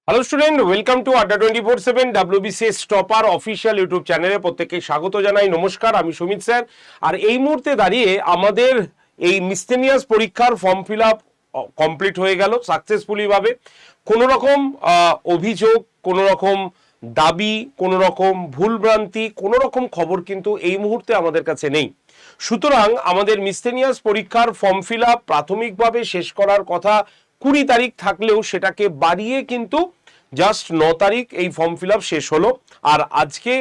Hello student, welcome to আড্ডা 24/7 WBCS topper official YouTube চ্যানেলে প্রত্যেককে স্বাগত জানাই। নমস্কার, আমি সুমিত স্যার। আর এই মুহূর্তে দাঁড়িয়ে আমাদের এই মিসসেলিনিয়াস পরীক্ষার ফর্ম ফিল আপ কমপ্লিট হয়ে গেল সাকসেসফুলি ভাবে। কোনো রকম অভিযোগ, কোনো রকম দাবি, কোনো রকম ভুলভ্রান্তি, কোনো রকম খবর কিন্তু এই মুহূর্তে আমাদের কাছে নেই। সুতরাং আমাদের মিসসেলিনিয়াস পরীক্ষার ফর্ম ফিল আপ প্রাথমিকভাবে শেষ করার কথা 20 তারিখ থাকলেও সেটাকে বাড়িয়ে কিন্তু জাস্ট 9 তারিখ এই ফর্ম ফিল আপ শেষ হলো। আর আজকে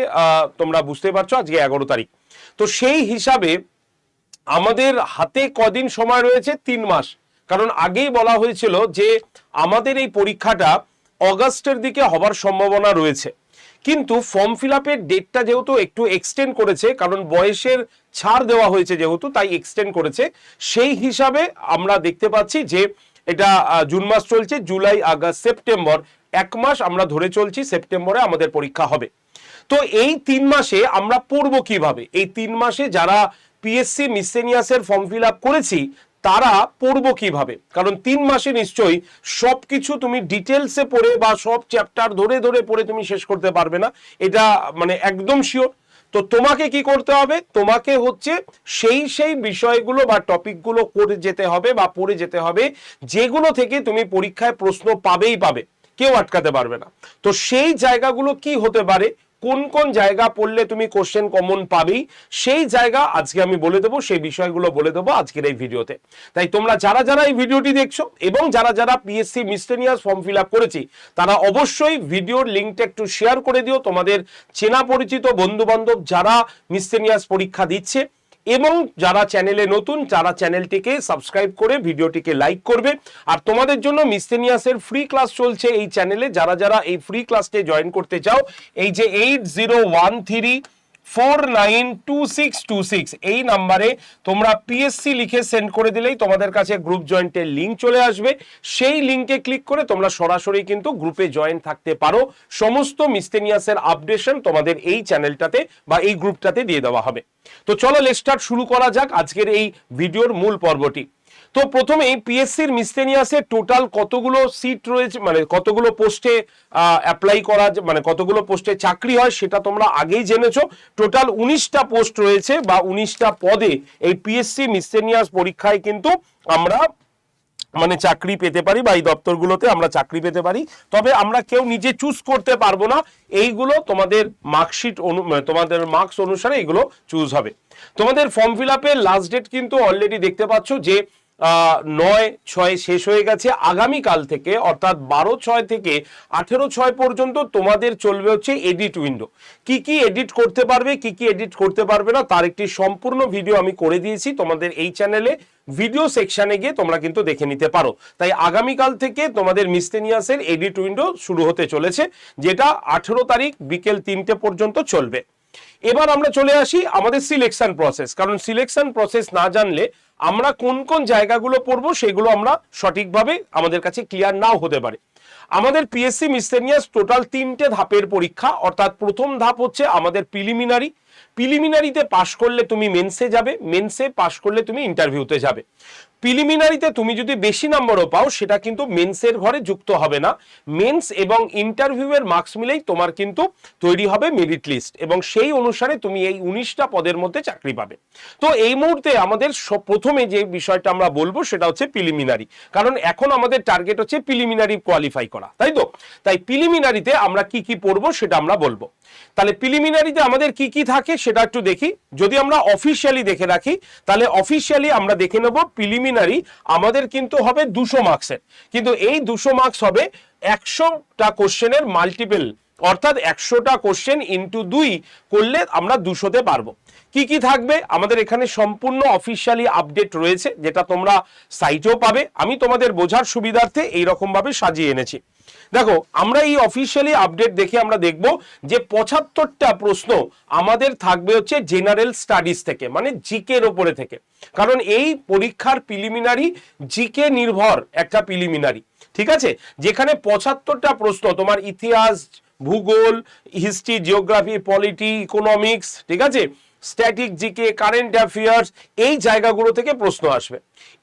তোমরা বুঝতে পারছো আজকে 11 তারিখ। তো সেই হিসাবে আমাদের হাতে কদিন সময় রয়েছে? 3 মাস। কারণ আগেই বলা হয়েছিল যে আমাদের এই পরীক্ষাটা অগাস্টের দিকে হবার সম্ভাবনা রয়েছে, কিন্তু ফর্ম ফিল আপের ডেটটা যেহেতু একটু এক্সটেন্ড করেছে, কারণ বয়সের ছাড় দেওয়া হয়েছে যেহেতু, তাই এক্সটেন্ড করেছে। সেই হিসাবে আমরা দেখতে পাচ্ছি যে এটা জুন মাস চলছে, জুলাই, আগস্ট, সেপ্টেম্বর, 1 মাস আমরা ধরে চলছি। সেপ্টেম্বরে আমাদের পরীক্ষা হবে। তো এই 3 মাসে আমরা পড়বো কিভাবে? এই 3 মাসে যারা পিএসসি মিসসেলিনিয়াসের ফর্ম ফিল আপ করেছি তারা পড়বো কিভাবে? কারণ 3 মাসে নিশ্চয়ই সবকিছু তুমি ডিটেলসে পড়ে বা সব চ্যাপ্টার ধরে ধরে পড়ে তুমি শেষ করতে পারবে না, এটা মানে একদম শিওর। তো তোমাকে কি করতে হবে? তোমাকে হচ্ছে সেই বিষয়গুলো বা টপিকগুলো করে যেতে হবে বা পড়ে যেতে হবে যেগুলো থেকে তুমি পরীক্ষায় প্রশ্ন পাবেই পাবে, কেউ আটকাতে পারবে না। তো সেই জায়গাগুলো কি হতে পারে, কোন কোন জায়গা পড়লে তুমি কোশ্চেন কমন পাবেই, সেই জায়গা আজকে আমি বলে দেবো, সেই বিষয়গুলো বলে দেবো আজকের এই ভিডিওতে। তাই তোমরা যারা যারা এই ভিডিওটি দেখছো এবং যারা যারা পিএসসি মিসসেলিনিয়াস ফর্ম ফিল আপ করেছি তারা অবশ্যই ভিডিওর লিঙ্কটা একটু শেয়ার করে দিও তোমাদের চেনা পরিচিত বন্ধু বান্ধব যারা মিসসেলিনিয়াস পরীক্ষা দিচ্ছে, এবং যারা চ্যানেলে নতুন যারা চ্যানেলটিকে সাবস্ক্রাইব করে ভিডিওটিকে লাইক করবে। আর তোমাদের জন্য মিসসেলিনিয়াসের ফ্রি ক্লাস চলছে এই চ্যানেলে। যারা যারা এই ফ্রি ক্লাসে জয়েন করতে চাও, এই যে 8013492626 এই নাম্বারে তোমরা পিএসসি লিখে সেন্ড করে দিলেই তোমাদের কাছে গ্রুপ জয়েন্টের লিঙ্ক চলে আসবে। সেই লিঙ্কে ক্লিক করে তোমরা সরাসরি কিন্তু গ্রুপে জয়েন থাকতে পারো। সমস্ত মিসসেলিনিয়াসের আপডেশন তোমাদের এই চ্যানেলটাতে বা এই গ্রুপটাতে দিয়ে দেওয়া হবে। তো চলো লেটস স্টার্ট, শুরু করা যাক আজকের এই ভিডিওর মূল পর্বটি। তো প্রথমেই পিএসসির মিসসেলিনিয়াসে টোটাল কতগুলো সিট রয়েছে, মানে কতগুলো পোস্টে অ্যাপ্লাই করা, মানে কতগুলো পোস্টে চাকরি হয় সেটা তোমরা আগেই জেনেছো। টোটাল 19টা পোস্ট রয়েছে বা 19টা পদে এই পিএসসি মিসসেলিনিয়াস পরীক্ষায় কিন্তু আমরা মানে চাকরি পেতে পারি বা এই দপ্তরগুলোতে আমরা চাকরি পেতে পারি। তবে আমরা কেউ নিজে চুজ করতে পারবো না, এইগুলো তোমাদের মার্কশিট তোমাদের মার্কস অনুসারে এগুলো চুজ হবে। তোমাদের ফর্ম ফিল আপের লাস্ট ডেট কিন্তু অলরেডি দেখতে পাচ্ছ যে 9/6 শেষ হয়ে গেছে। আগামীকাল থেকে অর্থাৎ 12/6 থেকে 18/6 পর্যন্ত তোমাদের চলবে হচ্ছে এডিট উইন্ডো। কি কি এডিট করতে পারবে, কি কি এডিট করতে পারবে না তার একটি সম্পূর্ণ ভিডিও আমি করে দিয়েছি তোমাদের এই চ্যানেলে। ভিডিও সেকশনে গিয়ে তোমরা কিন্তু দেখে নিতে পারো। তাই আগামীকাল থেকে তোমাদের মিসসেলিনিয়াসের এডিট উইন্ডো শুরু হতে চলেছে, যেটা 18 তারিখ বিকেল 3টে পর্যন্ত চলবে। এবার আমরা চলে আসি আমাদের সিলেকশন প্রসেস। কারণ সিলেকশন প্রসেস না জানলে আমরা কোন কোন জায়গাগুলো পড়বো সেগুলো আমরা সঠিকভাবে আমাদের কাছে ক্লিয়ার নাও হতে পারে। আমাদের পিএসসি মিসসেলিনিয়াস টোটাল 3টে ধাপের পরীক্ষা। অর্থাৎ প্রথম ধাপ হচ্ছে আমাদের প্রিলিমিনারি। প্রিলিমিনারিতে পাশ করলে তুমি মেন্সে যাবে, মেন্সে পাশ করলে তুমি ইন্টারভিউতে যাবে। প্রিলিমিনারিতে তুমি যদি বেশি নম্বরও পাও সেটা কিন্তু মেন্সের ঘরে যুক্ত হবে না। মেন্স এবং ইন্টারভিউয়ের মার্কস মিলেই তোমার কিন্তু তৈরি হবে মেরিট লিস্ট, এবং সেই অনুসারে তুমি এই 19টা পদের মধ্যে চাকরি পাবে। তো এই মুহূর্তে আমাদের প্রথমে যে বিষয়টা আমরা বলবো সেটা হচ্ছে প্রিলিমিনারি, কারণ এখন আমাদের টার্গেট হচ্ছে প্রিলিমিনারি কোয়ালিফাই করা, তাই তো? তাই প্রিলিমিনারিতে আমরা কি কি পড়বো সেটা আমরা বলবো। তাহলে প্রিলিমিনারিতে আমাদের কি কি থাকে সেটা একটু দেখি। যদি আমরা অফিসিয়ালি দেখে রাখি তাহলে অফিসিয়ালি আমরা দেখে নেব প্রিলিমিনারি আমাদের কিন্তু হবে 200 মার্কসের, কিন্তু এই 200 মার্কস হবে 100টা কোশ্চেনের মাল্টিপল, অর্থাৎ 100টা কোশ্চেন ইন্টু 2 করলে আমরা 200তে পারবো। কি কি থাকবে আমাদের এখানে সম্পূর্ণ অফিসিয়ালি আপডেট রয়েছে, যেটা তোমরা সাইটেও পাবে। আমি তোমাদের বোঝার সুবিধার্থে এইরকম ভাবে সাজিয়ে এনেছি। দেখো, আমরা এই অফিসিয়ালি আপডেট দেখে আমরা দেখব যে 75টা প্রশ্ন আমাদের থাকবে হচ্ছে জেনারেল স্টাডিজ থেকে, মানে জিকে এর উপরে থেকে। কারণ এই পরীক্ষার প্রিলিমিনারি জিকে নির্ভর একটা প্রিলিমিনারি, ঠিক আছে? যেখানে 75টা প্রশ্ন তোমার ইতিহাস, ভূগোল, হিস্ট্রি, জিওগ্রাফি, পলিটি, ইকোনমিক্স, ঠিক আছে, স্ট্যাটিক জিকে, কারেন্ট অ্যাফেয়ার্স, এই জায়গাগুলো থেকে প্রশ্ন আসবে।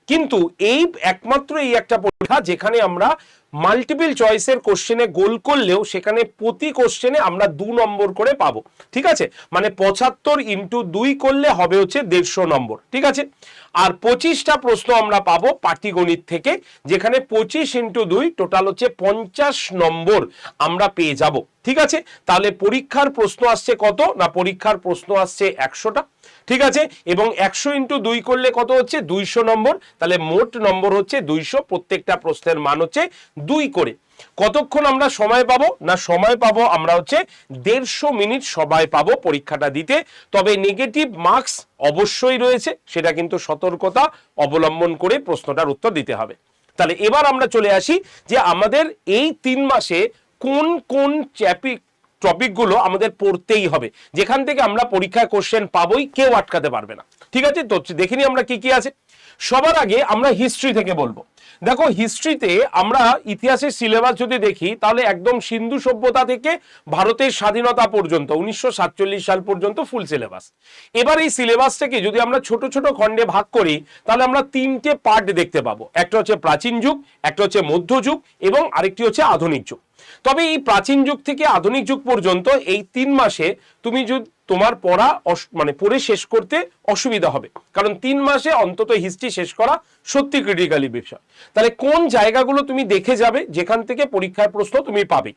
কিন্তু এই একমাত্র এই একটা পরীক্ষা যেখানে আমরা মাল্টিপল চয়েসের কোশ্চেনে গোল করলেও সেখানে প্রতি কোশ্চেনে আমরা 2 নম্বর করে পাবো, ঠিক আছে? মানে 75 ইন্টু 2 করলে হবে হচ্ছে 150 নম্বর, ঠিক আছে? আর 25টা প্রশ্ন আমরা পাবো পাটিগণিত থেকে, যেখানে 25 ইন্টু 2 টোটাল হচ্ছে 50 নম্বর আমরা পেয়ে যাব, ঠিক আছে? তাহলে পরীক্ষার প্রশ্ন আসছে কত না, পরীক্ষার প্রশ্ন আসছে 100টা, ঠিক আছে? এবং 100 ইন্টু 2 করলে কত হচ্ছে 200 নম্বর, তাহলে মোট নম্বর হচ্ছে 200, প্রত্যেকটা প্রশ্নের মান হচ্ছে 2 করে। কতক্ষণ আমরা সময় পাবো না, সময় পাবো আমরা হচ্ছে 150 মিনিট সময় পাবো পরীক্ষাটা দিতে। তবে নেগেটিভ মার্কস অবশ্যই রয়েছে, সেটা কিন্তু সতর্কতা অবলম্বন করে প্রশ্নটার উত্তর দিতে হবে। তাহলে এবার আমরা চলে আসি যে আমাদের এই 3 মাসে কোন কোন টপিকগুলো আমাদের পড়তেই হবে, যেখান থেকে আমরা পরীক্ষায় কোশ্চেন পাবোই, কেউ আটকাতে পারবে না, ঠিক আছে? তো দেখিনি আমরা কি কি আছে। সবার আগে আমরা হিস্ট্রি থেকে বলবো। দেখো, হিস্ট্রিতে আমরা ইতিহাসের সিলেবাস যদি দেখি তাহলে একদম সিন্ধু সভ্যতা থেকে ভারতের স্বাধীনতা পর্যন্ত 1947 সাল পর্যন্ত ফুল সিলেবাস। এবার এই সিলেবাসটাকে যদি আমরা ছোট ছোট খণ্ডে ভাগ করি তাহলে আমরা 3টে পার্ট দেখতে পাবো। একটা হচ্ছে প্রাচীন যুগ, একটা হচ্ছে মধ্যযুগ এবং আরেকটি হচ্ছে আধুনিক যুগ। তবে এই প্রাচীন যুগ থেকে আধুনিক যুগ পর্যন্ত এই 3 মাসে তুমি যদি তোমার পড়া মানে পড়ে শেষ করতে অসুবিধা হবে, কারণ 3 মাসে অন্তত হিস্ট্রি শেষ করা সত্যি ক্রিটিক্যালি বিষয়। তাহলে কোন জায়গাগুলো তুমি দেখে যাবে যেখান থেকে পরীক্ষার প্রশ্ন তুমি পাবে,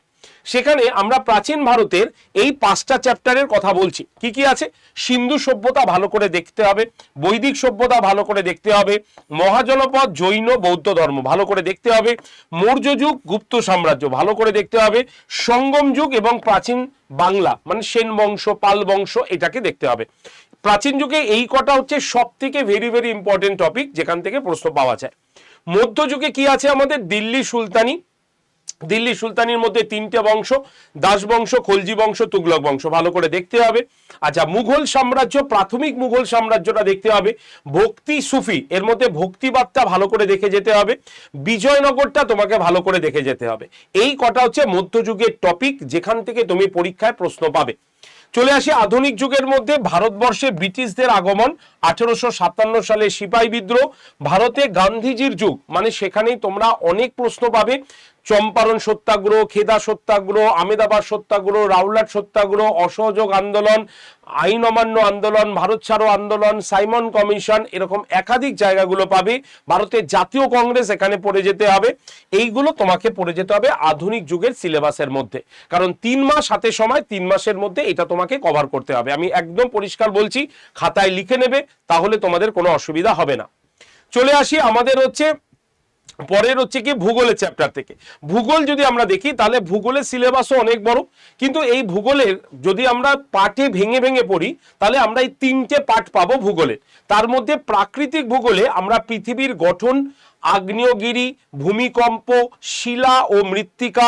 সেখানে আমরা প্রাচীন ভারতের এই 5টা চ্যাপ্টারের কথা বলছি। কি কি আছে? সিন্ধু সভ্যতা ভালো করে দেখতে হবে, বৈদিক সভ্যতা ভালো করে দেখতে হবে, মহাজনপদ জৈন বৌদ্ধ ধর্ম ভালো করে দেখতে হবে, মৌর্য যুগ গুপ্ত সাম্রাজ্য ভালো করে দেখতে হবে, সঙ্গম যুগ এবং প্রাচীন বাংলা মানে সেন বংশ পাল বংশ এটাকে দেখতে হবে। প্রাচীন যুগে এই কটা হচ্ছে সব থেকে ভেরি ভেরি ইম্পর্টেন্ট টপিক, যেখান থেকে প্রশ্ন পাওয়া যায়। মধ্যযুগে কি আছে আমাদের? দিল্লি সুলতানি, দিল্লি সুলতানির মধ্যে 3টে বংশ, দাস বংশ, খলজি বংশ, তুগলক বংশ ভালো করে দেখতে হবে। আচ্ছা, মুঘল সাম্রাজ্য, প্রাথমিক মুঘল সাম্রাজ্যটা দেখতে হবে। ভক্তি সুফি, এর মধ্যে ভক্তিবাদটা ভালো করে দেখে যেতে হবে। বিজয়নগরটা তোমাকে ভালো করে দেখে যেতে হবে। এই কটা হচ্ছে মধ্যযুগের টপিক, যেখান থেকে তুমি পরীক্ষায় প্রশ্ন পাবে। চলে আসি আধুনিক যুগের মধ্যে। ভারতবর্ষে ব্রিটিশদের আগমন, 1857 সালে সিপাহী বিদ্রোহ, ভারতে গান্ধীজির যুগ, মানে সেখানেই তোমরা অনেক প্রশ্ন পাবে। চম্পারণ সত্যাগ্রহ, খেদা সত্যাগ্রহ, আমেদাবাদ সত্যাগ্রহ, রাওলাট সত্যাগ্রহ, অসহযোগ আন্দোলন, আইন অমান্য আন্দোলন, ভারত ছাড়ো আন্দোলন, সাইমন কমিশন, এরকম একাধিক জায়গাগুলো পাবে। ভারতের জাতীয় কংগ্রেস এখানে পড়ে যেতে হবে। এইগুলো তোমাকে পড়ে যেতে হবে আধুনিক যুগের সিলেবাসের মধ্যে, কারণ 3 মাস হাতে সময়, 3 মাসের মধ্যে এটা তোমাকে কভার করতে হবে। আমি একদম পরিষ্কার বলছি, খাতায় লিখে নেবে, তাহলে তোমাদের কোনো অসুবিধা হবে না। চলে আসি আমাদের হচ্ছে পরের হচ্ছে কি ভূগোলের চ্যাপ্টার থেকে। ভূগোল যদি আমরা দেখি তাহলে ভূগোলের সিলেবাসও অনেক বড়, কিন্তু এই ভূগোলের যদি আমরা পার্টে ভেঙে ভেঙে পড়ি তাহলে আমরা এই 3টে পার্ট পাবো ভূগোলের। তার মধ্যে প্রাকৃতিক ভূগোলে আমরা পৃথিবীর গঠন, আগ্নেয়গিরি, ভূমিকম্প, শিলা ও মৃত্তিকা,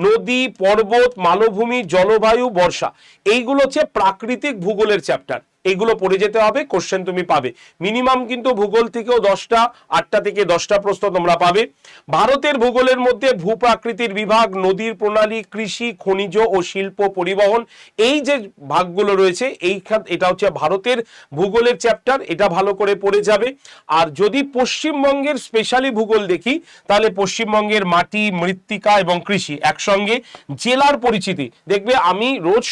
নদী, পর্বত, মালভূমি, জলবায়ু, বর্ষা, এইগুলো হচ্ছে প্রাকৃতিক ভূগোলের চ্যাপ্টার। এইগুলো পড়ে যেতে হবে, কোশ্চেন তুমি পাবে মিনিমাম কিন্তু ভূগোল থেকেও 10টা, 8টা থেকে 10টা প্রশ্ন তোমরা পাবে। ভারতের ভূগোলের মধ্যে ভূপ্রাকৃতির বিভাগ, নদীর প্রণালী, কৃষি, খনিজ ও শিল্প, পরিবহন, এই যে ভাগগুলো রয়েছে এটা হচ্ছে ভারতের ভূগোলের চ্যাপ্টার, এটা ভালো করে পড়ে যাবে। আর যদি পশ্চিমবঙ্গের স্পেশালি ভূগোল দেখি তাহলে পশ্চিমবঙ্গের মাটি, মৃত্তিকা এবং কৃষি একসঙ্গে। জেলার পরিচিতি দেখবে, আমি রোজ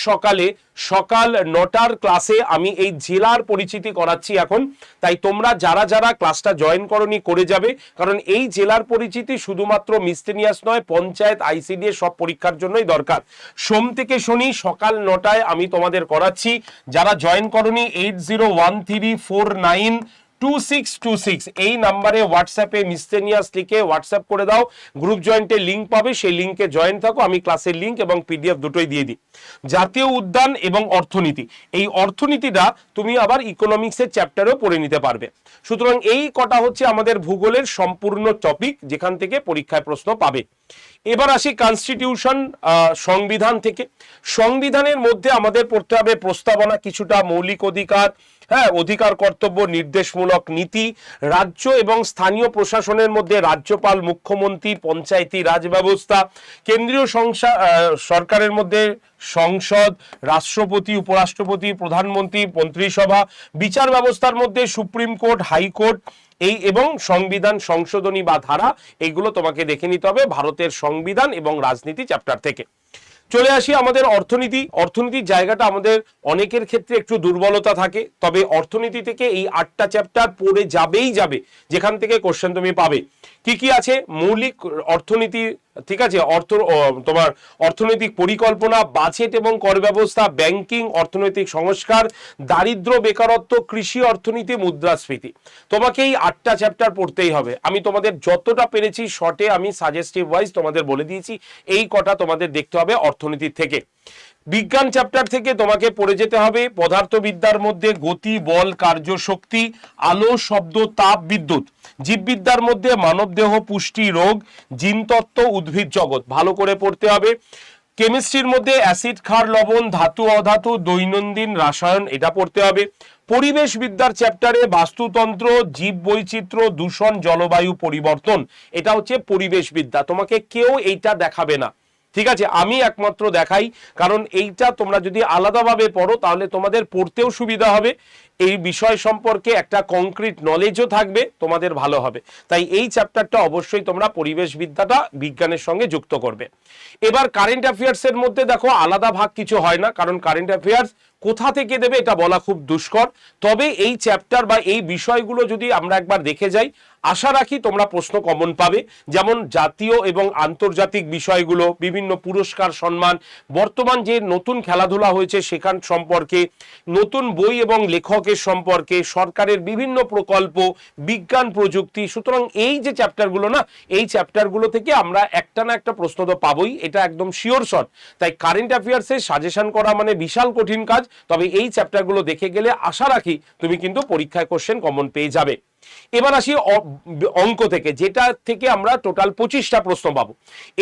সকাল 9টার ক্লাসে আমি এই জেলার পরিচিতি করাচ্ছি এখন, তাই তোমরা যারা যারা ক্লাসটা জয়েন করনি করে যাবে, কারণ এই জেলার পরিচিতি শুধুমাত্র মিসলেনিয়াস নয়, পঞ্চায়েত, আইসিডি সব পরীক্ষার জন্যই দরকার। সোম থেকে শনি সকাল 9টায় আমি তোমাদের করাচ্ছি। যারা জয়েন করনি 8013492626 এই নাম্বারে হোয়াটসঅ্যাপে মিসলেনিয়াস লিখে হোয়াটসঅ্যাপ করে দাও, গ্রুপ জয়েন্টের লিঙ্ক পাবে, সেই লিঙ্কে জয়েন থাকো। আমি ক্লাসের লিঙ্ক এবং পিডিএফ দুটোই দিয়ে দিই। জাতীয় উদ্যান এবং অর্থনীতি, এই অর্থনীতিটা তুমি আবার ইকোনমিক্সের চ্যাপ্টারেও পড়ে নিতে পারবে। সুতরাং এই কটা হচ্ছে আমাদের ভূগোলের সম্পূর্ণ টপিক, যেখান থেকে পরীক্ষায় প্রশ্ন পাবে। এবার আসি কনস্টিটিউশন, সংবিধান থেকে। সংবিধানের মধ্যে আমাদের পড়তে হবে প্রস্তাবনা, কিছুটা মৌলিক অধিকার, হ্যাঁ, অধিকার কর্তব্য নির্দেশমূলক নীতি, রাজ্য এবং স্থানীয় প্রশাসনের মধ্যে রাজ্যপাল, মুখ্যমন্ত্রী, পঞ্চায়েতি রাজ ব্যবস্থা, কেন্দ্রীয় সরকারের মধ্যে সংসদ, রাষ্ট্রপতি, উপরাষ্ট্রপতি, প্রধানমন্ত্রী, মন্ত্রিসভা, বিচার ব্যবস্থার মধ্যে সুপ্রিম কোর্ট, হাইকোর্ট, এই এবং সংবিধান সংশোধনী বা ধারা, এইগুলো তোমাকে দেখে নিতে হবে ভারতের সংবিধান এবং রাজনীতি চ্যাপ্টার থেকে। চলে আসি আমাদের অর্থনীতির জায়গাটা আমাদের অনেকের ক্ষেত্রে একটু দুর্বলতা থাকে, তবে অর্থনীতি থেকে এই 8টা চ্যাপ্টার পড়ে যাবে, যেখান থেকে কোশ্চেন তুমি পাবে। কি আছে? মৌলিক অর্থনীতি, ঠিক আছে, তোমার অর্থনৈতিক পরিকল্পনা, বাজেট এবং কর ব্যবস্থা, ব্যাংকিং, অর্থনৈতিক সংস্কার, দারিদ্র, বেকারত্ব, কৃষি অর্থনীতি, মুদ্রাস্ফীতি। তোমাকে এই 8টা চ্যাপ্টার পড়তেই হবে। আমি তোমাদের যতটা পেরেছি শর্টে আমি সাজেস্টিভ ওয়াইজ তোমাদের বলে দিয়েছি, এই কটা তোমাদের দেখতে হবে অর্থনীতির থেকে। বিজ্ঞান চ্যাপ্টার থেকে তোমাকে পড়ে যেতে হবে পদার্থবিদ্যার মধ্যে গতি, বল, কার্য, শক্তি, আলো, শব্দ, তাপ, বিদ্যুৎ। জীববিদ্যার মধ্যে মানবদেহ, পুষ্টি, রোগ, জিনতত্ত্ব, উদ্ভিদ জগৎ, ভালো করে পড়তে হবে। কেমিস্ট্রির মধ্যে অ্যাসিড, ক্ষার, লবণ, ধাতু, অধাতু, দৈনন্দিন রসায়ন, এটা পড়তে হবে। পরিবেশ বিদ্যার চ্যাপ্টারে বাস্তুতন্ত্র, জীব বৈচিত্র্য, দূষণ, জলবায়ু পরিবর্তন, এটা হচ্ছে পরিবেশ বিদ্যা। তোমাকে কেউ এইটা দেখাবে না, ঠিক আছে, আমি একমাত্র দেখাই, কারণ এইটা তোমরা যদি আলাদাভাবে পড়ো তাহলে তোমাদের পড়তেও সুবিধা হবে, এই বিষয় সম্পর্কে একটা কংক্রিট নলেজও থাকবে, তোমাদের ভালো হবে। তাই এই চ্যাপ্টারটা অবশ্যই তোমরা পরিবেশ বিদ্যাটা বিজ্ঞানের সঙ্গে যুক্ত করবে। এবার কারেন্ট অ্যাফেয়ার্স এর মধ্যে দেখো আলাদা ভাগ কিছু হয় না, কারণ কারেন্ট অ্যাফেয়ার্স কোথা থেকে দেবে এটা বলা খুব দুষ্কর। তবে এই চ্যাপ্টার বা এই বিষয়গুলো যদি আমরা একবার দেখে যাই, আশা রাখি তোমরা প্রশ্ন কমন পাবে। যেমন জাতীয় এবং আন্তর্জাতিক বিষয়গুলো, বিভিন্ন পুরস্কার, সম্মান, বর্তমান যে নতুন খেলাধুলা হয়েছে সেখান সম্পর্কে, নতুন বই এবং লেখকের সম্পর্কে, সরকারের বিভিন্ন প্রকল্প, বিজ্ঞান প্রযুক্তি। সুতরাং এই যে চ্যাপ্টারগুলো না, এই চ্যাপ্টারগুলো থেকে আমরা একটা না একটা প্রশ্ন তো পাবোই, এটা একদম শিওর শট। তাই কারেন্ট অ্যাফেয়ার্সে সাজেশন করা মানে বিশাল কঠিন কাজ, তবে এই চ্যাপ্টারগুলো দেখে গেলে আশা রাখি তুমি কিন্তু পরীক্ষায় কোশ্চেন কমন পেয়ে যাবে। এবার আসি অঙ্ক থেকে, যেটা থেকে আমরা টোটাল 25টা প্রশ্ন পাবো,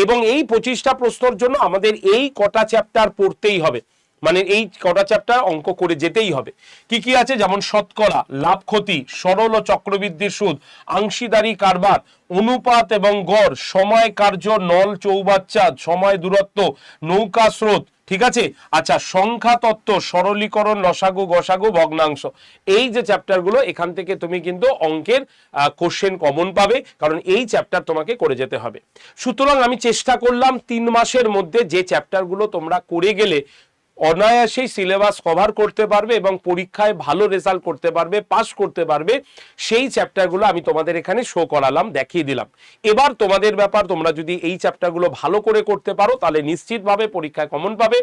এবং এই 25টা প্রশ্নের জন্য আমাদের এই কটা চ্যাপ্টার পড়তেই হবে, মানে এই কটা চ্যাপ্টার অঙ্ক করে যেতেই হবে। কি আছে? যেমন শতকরা, লাভ ক্ষতি, সরল ও চক্রবৃদ্ধির সুদ, অংশীদারি কারবার, অনুপাত এবং গড়, সময় কার্য, নল চৌবাচ্চা, সময় দূরত্ব, নৌকা স্রোত, ঠিক আছে। আচ্ছা, সংখ্যা তত্ত্ব, সরলীকরণ, লসাগু, গসাগু, ভগ্নাংশ। এই যে চ্যাপ্টারগুলো, এখান থেকে তুমি কিন্তু অঙ্কের কোশ্চেন কমন পাবে, কারণ এই চ্যাপ্টার তোমাকে করে যেতে হবে। সুতরাং আমি চেষ্টা করলাম 3 মাসের মধ্যে যে চ্যাপ্টারগুলো তোমরা করে গেলে অনায়াসেই সিলেবাস কভার করতে পারবে এবং পরীক্ষায় ভালো রেজাল্ট করতে পারবে, পাস করতে পারবে, সেই চ্যাপ্টারগুলো আমি তোমাদের এখানে শো করালাম, দেখিয়ে দিলাম। এবার তোমাদের ব্যাপার, তোমরা যদি এই চ্যাপ্টারগুলো ভালো করে করতে পারো তাহলে নিশ্চিতভাবে পরীক্ষায় কমন পাবে,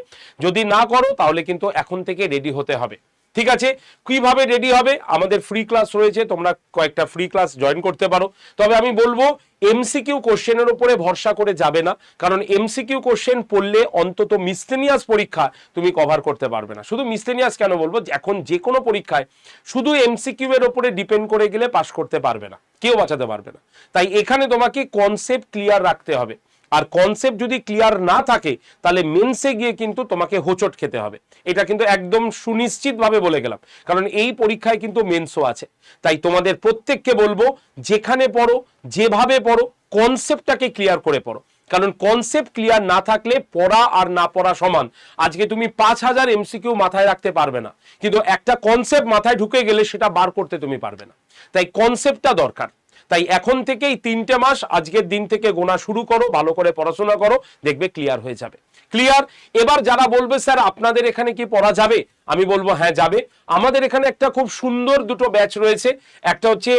যদি না করো তাহলে কিন্তু এখন থেকে রেডি হতে হবে। ঠিক আছে, কিভাবে রেডি হবে? আমাদের ফ্রি ক্লাস রয়েছে, তোমরা কয়েকটা ফ্রি ক্লাস জয়েন করতে পারো। তবে আমি বলবো এমসিকিউ কোশ্চেনের উপরে ভরসা করে যাবে না, কারণ এমসিকিউ কোশ্চেন পড়লে অন্তত মিসলেনিয়াস পরীক্ষা তুমি কভার করতে পারবে না। শুধু মিসলেনিয়াস কেন বলবো, এখন যে কোনো পরীক্ষায় শুধু এমসিকিউ এর উপরে ডিপেন্ড করে গেলে পাস করতে পারবে না, কেউ বাঁচাতে পারবে না। তাই এখানে তোমাকে কনসেপ্ট ক্লিয়ার রাখতে হবে, আর কনসেপ্ট যদি ক্লিয়ার না থাকে তাহলে মেন্সে গিয়ে কিন্তু তোমাকে হোঁচট খেতে হবে, এটা কিন্তু একদম সুনিশ্চিতভাবে বলে গেলাম, কারণ এই পরীক্ষায় কিন্তু মেন্সও আছে। তাই তোমাদের প্রত্যেককে বলবো, যেখানে পড়ো, যেভাবে পড়ো, কনসেপ্টটাকে ক্লিয়ার করে পড়ো, কারণ কনসেপ্ট ক্লিয়ার না থাকলে পড়া আর না পড়া সমান। আজকে তুমি 5000 এমসিকিউ মাথায় রাখতে পারবে না, কিন্তু একটা কনসেপ্ট মাথায় ঢুকে গেলে সেটা বার করতে তুমি পারবে না। তাই কনসেপ্টটা দরকার। তাই এখন থেকেই 3টে মাস আজকের দিন থেকে গোনা শুরু করো, ভালো করে পড়াশোনা করো, দেখবে ক্লিয়ার হয়ে যাবে। ক্লিয়ার? এবার যারা বলবে স্যার আপনাদের এখানে কি পড়া যাবে, আমি বলবো হ্যাঁ যাবে। আমাদের এখানে একটা খুব সুন্দর দুটো ব্যাচ রয়েছে, একটা হচ্ছে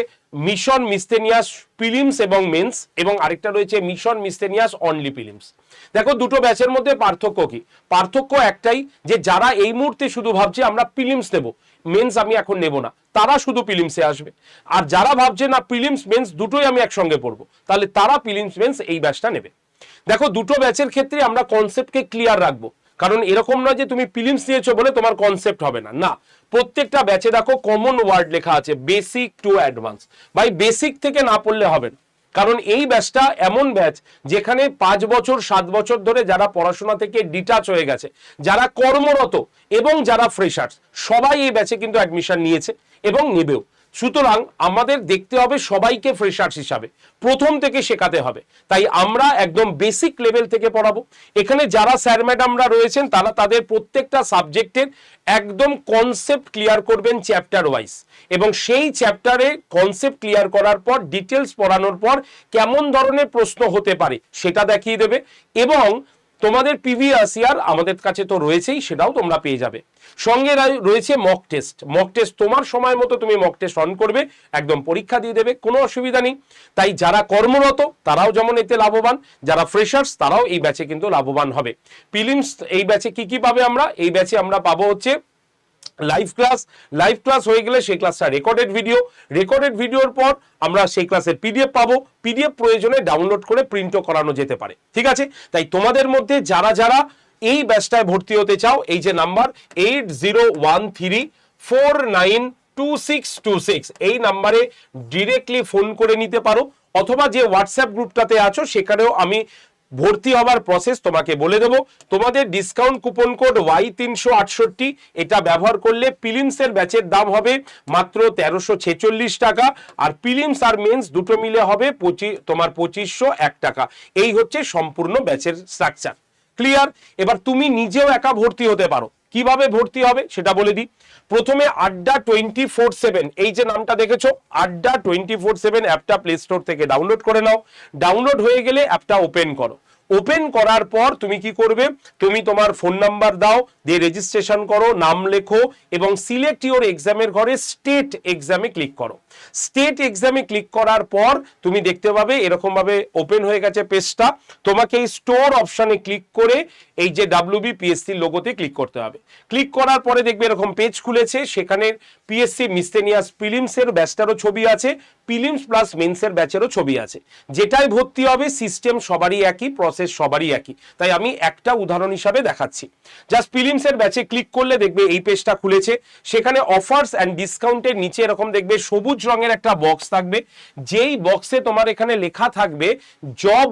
মিশন মিসলেনিয়াস প্রিলিমস এবং মেন্স, এবং আরেকটা রয়েছে মিশন মিসলেনিয়াস অনলি প্রিলিমস। দেখো দুটো ব্যাচের মধ্যে পার্থক্য কি? পার্থক্য একটাই, যে যারা এই মুহূর্তে শুধু ভাবছে আমরা প্রিলিমস নেব, মেন্স আমি এখন নেব না, তারা শুধু প্রিলিমসে আসবে। আর যারা ভাবছে না প্রিলিমস মেন্স দুটোই আমি একসঙ্গে পড়বো, তাহলে তারা প্রিলিমস মেন্স এই ব্যাচটা নেবে। দেখো দুটো ব্যাচের ক্ষেত্রে আমরা কনসেপ্টকে ক্লিয়ার রাখবো, কারণ এরকম নয় যে তুমি প্রিলিমস নিয়েছো বলে তোমার কনসেপ্ট হবে না, না। প্রত্যেকটা ব্যাচে দেখো কমন ওয়ার্ড লেখা আছে, বেসিক টু অ্যাডভান্স। ভাই বেসিক থেকে না পড়লে হবে না, কারণ এই ব্যাচটা এমন ব্যাচ যেখানে 5 বছর 7 বছর ধরে যারা পড়াশোনা থেকে ডিটাচ হয়ে গেছে, যারা কর্মরত এবং যারা ফ্রেশার্স, সবাই এই ব্যাচে কিন্তু অ্যাডমিশন নিয়েছে এবং নেবেও। সুতরাং আমাদের দেখতে হবে সবাইকে ফ্রেশার্স হিসাবে, প্রথম থেকে শেখাতে হবে। তাই আমরা একদম বেসিক লেভেল থেকে পড়াবো। এখানে যারা স্যার ম্যাডামরা রয়েছেন তারা তাদের প্রত্যেকটা সাবজেক্টের একদম কনসেপ্ট ক্লিয়ার করবেন চ্যাপ্টার ওয়াইজ, এবং সেই চ্যাপ্টারে কনসেপ্ট ক্লিয়ার করার পর ডিটেলস পড়ানোর পর কেমন ধরনের প্রশ্ন হতে পারে সেটা দেখিয়ে দেবে। এবং তোমাদের প্রিভিয়াস ইয়ার আমাদের কাছে তো রয়েছেই, সেটাও তোমরা পেয়ে যাবে। সঙ্গে রয়েছে মক টেস্ট। মক টেস্ট তোমার সময় মতো তুমি মক টেস্ট অন করবে, একদম পরীক্ষা দিয়ে দেবে, কোনো অসুবিধা নেই। তাই যারা কর্মরত তারাও যেমন এতে লাভবান, যারা ফ্রেশার্স তারাও এই ব্যাচে কিন্তু লাভবান হবে। প্রিলিমস এই ব্যাচে কি কি পাবে আমরা? এই ব্যাচে আমরা পাবো হচ্ছে লাইভ ক্লাস হয়ে গেলে সেই ক্লাসটা রেকর্ডেড ভিডিওর পর আমরা সেই ক্লাসের পিডিএফ পাবো। পিডিএফ প্রয়োজনে ডাউনলোড করে প্রিন্টও করানো যেতে পারে, ঠিক আছে? তাই তোমাদের মধ্যে যারা যারা এই ব্যাচটায় ভর্তি হতে চাও, এই যে নাম্বার 8013492626 এই নাম্বারে ডিরেক্টলি ফোন করে নিতে পারো, অথবা যে হোয়াটসঅ্যাপ গ্রুপটাতে আছো সেখানেও আমি ভর্তি হবার প্রসেস তোমাকে বলে দেবো। তোমাদের ডিসকাউন্ট কুপন কোড Y368 এটা ব্যবহার করলে প্রিলিমসের ব্যাচের দাম হবে মাত্র 1346 টাকা, আর প্রিলিমস আর মেন্স দুটো মিলে হবে তোমার 2501 টাকা। এই হচ্ছে সম্পূর্ণ ব্যাচের স্ট্রাকচার। ক্লিয়ার? এবার তুমি নিজেও একা ভর্তি হতে পারো। কিভাবে ভর্তি হবে সেটা বলে দিই। প্রথমে আড্ডা 24/7 এই যে নামটা দেখেছো, আড্ডা 24/7 অ্যাপটা প্লে স্টোর থেকে ডাউনলোড করে নাও। ডাউনলোড হয়ে গেলে অ্যাপটা ওপেন করো। ওপেন করার পর তুমি কি করবে, তুমি তোমার ফোন নাম্বার দাও, দিয়ে রেজিস্ট্রেশন করো, নাম লেখো এবং সিলেক্ট ইওর এক্সামের ঘরে স্টেট এক্সামে ক্লিক করো। স্টেট এক্সামে ক্লিক করার পর তুমি দেখতে পাবে এরকম ভাবে ওপেন হয়ে গেছে পেজটা। তোমাকে এই স্টোর অপশনে ক্লিক করে এই যে WBPSC লোগোতে ক্লিক করতে হবে। ক্লিক করার পরে দেখবে এরকম পেজ খুলেছে, সেখানে PSC মিসলেনিয়াস প্রিলিমসের ব্যাচটারও ছবি আছে, প্রিলিমস প্লাস মেন্সের ব্যাচেরও ছবি আছে। যেটাই ভর্তি হবে সিস্টেম সবারই একই, প্রসেস সবারই একই। তাই আমি একটা উদাহরণ হিসাবে দেখাচ্ছি। জাস্ট প্রিলিমসের ব্যাচে ক্লিক করলে দেখবে এই পেজটা খুলেছে, সেখানে অফার্স অ্যান্ড ডিসকাউন্টের নিচে এরকম দেখবে সবুজ রঙের একটা বক্স থাকবে, যেই বক্সে তোমার এখানে লেখা থাকবে জব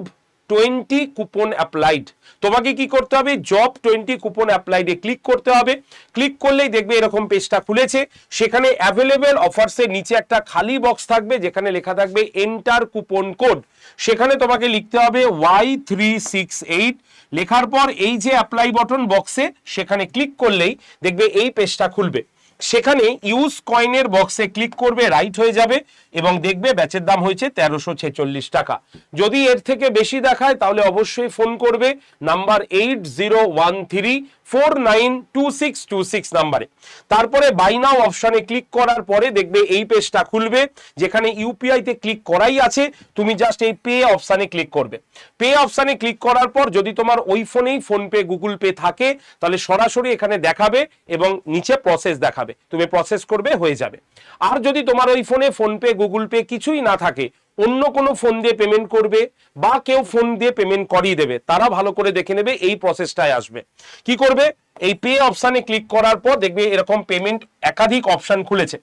20 কুপন অ্যাপ্লাইড। তোমাকে কি করতে হবে, জব 20 কুপন অ্যাপ্লাইডে ক্লিক করতে হবে। ক্লিক করলেই দেখবে এরকম পেজটা খুলেছে, সেখানে অ্যাভেলেবেল অফার্সের নিচে একটা খালি বক্স থাকবে যেখানে লেখা থাকবে এন্টার কুপন কোড। সেখানে তোমাকে লিখতে হবে Y368। লেখার পর এই যে অ্যাপ্লাই বাটন বক্সে সেখানে ক্লিক করলেই দেখবে এই পেজটা খুলবে। সেখানে ইউজ কয়েনের বক্সে ক্লিক করবে, রাইট হয়ে যাবে এবং দেখবে ব্যাচের দাম হয়েছে 1346 টাকা। যদি এর থেকে বেশি দেখায় তাহলে অবশ্যই ফোন করবে নাম্বার 8013492626 নাম্বারে। তারপরে বাই নাও অপশনে ক্লিক করার পরে দেখবে এই পেজটা খুলবে, যেখানে ইউপিআই তে ক্লিক করাই আছে। তুমি জাস্ট এই পে অপশনে ক্লিক করবে। পে অপশনে ক্লিক করার পর যদি তোমার ওই ফোনেই ফোনপে গুগল পে থাকে তাহলে সরাসরি এখানে দেখাবে এবং নিচে প্রসেস দেখাবে, তুমি প্রসেস করবে, হয়ে যাবে। আর যদি তোমার ওই ফোনে ফোনপে গুগল পে কিছুই না থাকে, অন্য কোনো ফোন দিয়ে পেমেন্ট করবে বা কেউ ফোন দিয়ে পেমেন্ট করিয়ে দেবে, তারা ভালো করে দেখে নেবে এই প্রসেসটায় আসবে। কি করবে, এই পে অপশনে ক্লিক করার পর দেখবে এরকম পেমেন্ট একাধিক অপশন খুলেছে।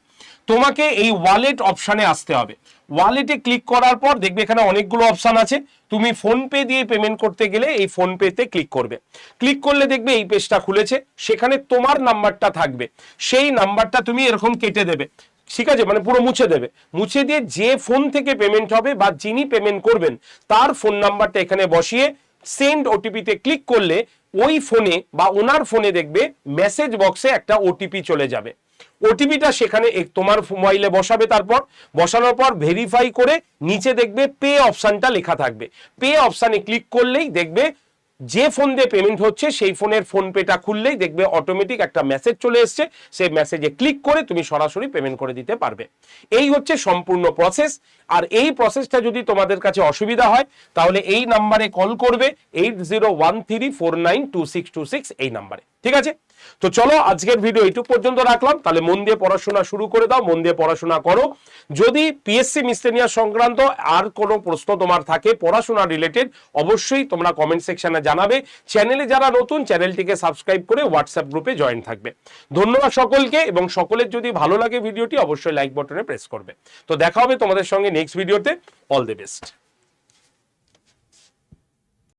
তোমাকে এই ওয়ালেট অপশনে আসতে হবে। ওয়ালেটে ক্লিক করার পর দেখবে এখানে অনেকগুলো অপশন আছে। তুমি ফোন পে দিয়ে পেমেন্ট করতে গেলে এই ফোন পেতে ক্লিক করবে। ক্লিক করলে দেখবে এই পেজটা খুলেছে, সেখানে তোমার নাম্বারটা থাকবে। সেই নাম্বারটা তুমি এরকম কেটে দেবে, ঠিক আছে, মানে পুরো মুছে দেবে। মুছে দিয়ে যে ফোন থেকে পেমেন্ট হবে বা যিনি পেমেন্ট করবেন তার ফোন নাম্বারটা এখানে বসিয়ে সেন্ড ওটিপিতে ক্লিক করলে ওই ফোনে বা ওনার ফোনে দেখবে মেসেজ বক্সে একটা ওটিপি চলে যাবে। ওটিপিটা সেখানে তোমার মোবাইলে বসাবে। তারপর বসানোর পর ভেরিফাই করে নিচে দেখবে পে অপশনটা লেখা থাকবে। পে অপশনে ক্লিক করলেই দেখবে যে ফোন দিয়ে পেমেন্ট হচ্ছে সেই ফোনের ফোন পেটা খুললেই দেখবে অটোমেটিক একটা মেসেজ চলে এসছে। সেই মেসেজে ক্লিক করে তুমি সরাসরি পেমেন্ট করে দিতে পারবে। এই হচ্ছে সম্পূর্ণ প্রসেস। আর এই প্রসেসটা যদি তোমাদের কাছে অসুবিধা হয় তাহলে এই নাম্বারে কল করবে 8013492626 এই নাম্বারে, ঠিক আছে? তো চলো আজকের ভিডিও এইটুকু পর্যন্ত রাখলাম। তাহলে মন দিয়ে পড়াশোনা শুরু করে দাও, মন দিয়ে পড়াশোনা করো। যদি পিএসসি মিসলেনিয়াস সংক্রান্ত আর কোনো প্রশ্ন তোমার থাকে পড়াশোনা রিলেটেড, অবশ্যই তোমরা কমেন্ট সেকশনে জানাবে। চ্যানেলে যারা নতুন, চ্যানেলটিকে সাবস্ক্রাইব করে হোয়াটসঅ্যাপ গ্রুপে জয়েন থাকবে। ধন্যবাদ সকলকে, এবং সকলের যদি ভালো লাগে ভিডিওটি অবশ্যই লাইক বাটনে প্রেস করবে। তো দেখা হবে তোমাদের সঙ্গে নেক্সট ভিডিওতে। All the best.